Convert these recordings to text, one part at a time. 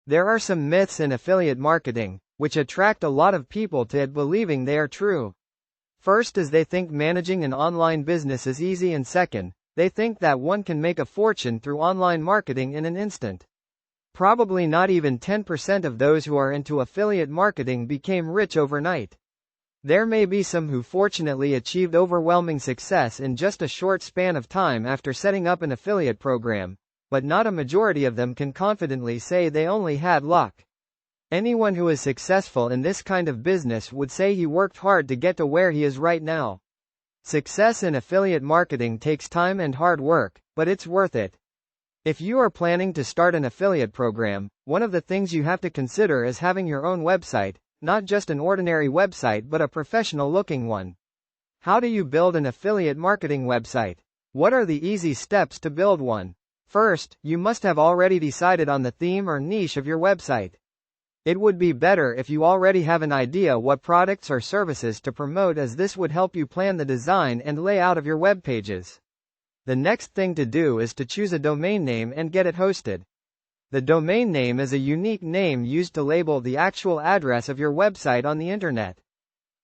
There are some myths in affiliate marketing, which attract a lot of people to it believing they are true. First is they think managing an online business is easy, and second, they think that one can make a fortune through online marketing in an instant. Probably not even 10% of those who are into affiliate marketing became rich overnight. There may be some who fortunately achieved overwhelming success in just a short span of time after setting up an affiliate program, but not a majority of them can confidently say they only had luck. Anyone who is successful in this kind of business would say he worked hard to get to where he is right now. Success in affiliate marketing takes time and hard work, but it's worth it. If you are planning to start an affiliate program, one of the things you have to consider is having your own website, not just an ordinary website but a professional-looking one. How do you build an affiliate marketing website? What are the easy steps to build one? First, you must have already decided on the theme or niche of your website. It would be better if you already have an idea what products or services to promote, as this would help you plan the design and layout of your web pages. The next thing to do is to choose a domain name and get it hosted. The domain name is a unique name used to label the actual address of your website on the internet.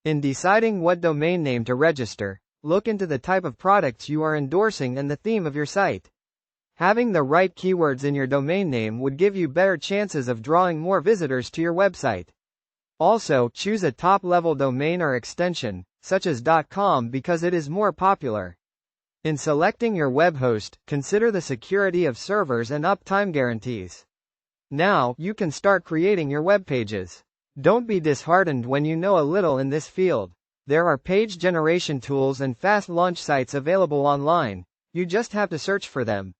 In deciding what domain name to register, look into the type of products you are endorsing and the theme of your site. Having the right keywords in your domain name would give you better chances of drawing more visitors to your website. Also, choose a top-level domain or extension, such as .com, because it is more popular. In selecting your web host, consider the security of servers and uptime guarantees. Now, you can start creating your web pages. Don't be disheartened when you know a little in this field. There are page generation tools and fast launch sites available online. You just have to search for them.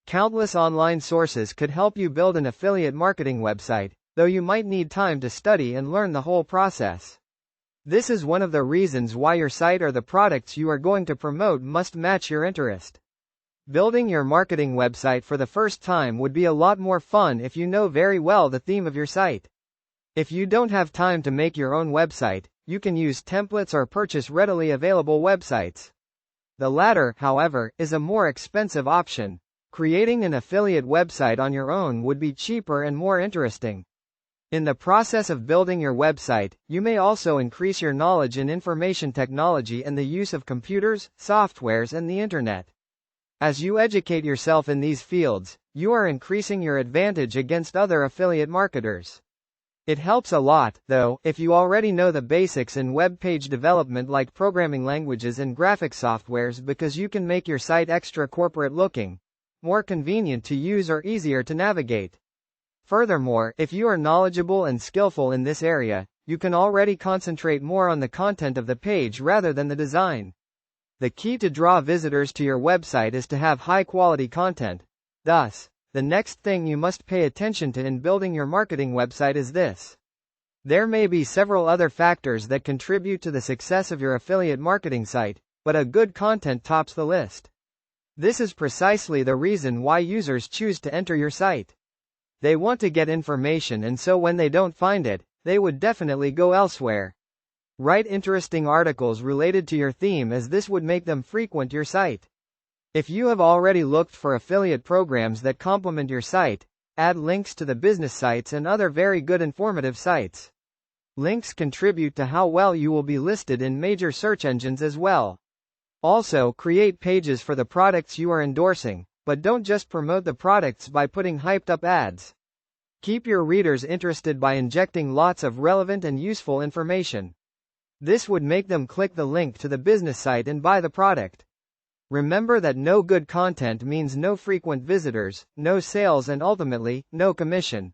Countless online sources could help you build an affiliate marketing website, though you might need time to study and learn the whole process. This is one of the reasons why your site or the products you are going to promote must match your interest. Building your marketing website for the first time would be a lot more fun if you know very well the theme of your site. If you don't have time to make your own website, you can use templates or purchase readily available websites. The latter, however, is a more expensive option. Creating an affiliate website on your own would be cheaper and more interesting. In the process of building your website, you may also increase your knowledge in information technology and the use of computers, softwares, and the internet. As you educate yourself in these fields, you are increasing your advantage against other affiliate marketers. It helps a lot, though, if you already know the basics in web page development like programming languages and graphic softwares, because you can make your site extra corporate looking, more convenient to use, or easier to navigate. Furthermore, if you are knowledgeable and skillful in this area, you can already concentrate more on the content of the page rather than the design. The key to draw visitors to your website is to have high-quality content. Thus, the next thing you must pay attention to in building your marketing website is this. There may be several other factors that contribute to the success of your affiliate marketing site, but a good content tops the list. This is precisely the reason why users choose to enter your site. They want to get information, and so when they don't find it, they would definitely go elsewhere. Write interesting articles related to your theme, as this would make them frequent your site. If you have already looked for affiliate programs that complement your site, add links to the business sites and other very good informative sites. Links contribute to how well you will be listed in major search engines as well. Also, create pages for the products you are endorsing, but don't just promote the products by putting hyped-up ads. Keep your readers interested by injecting lots of relevant and useful information. This would make them click the link to the business site and buy the product. Remember that no good content means no frequent visitors, no sales, and ultimately, no commission.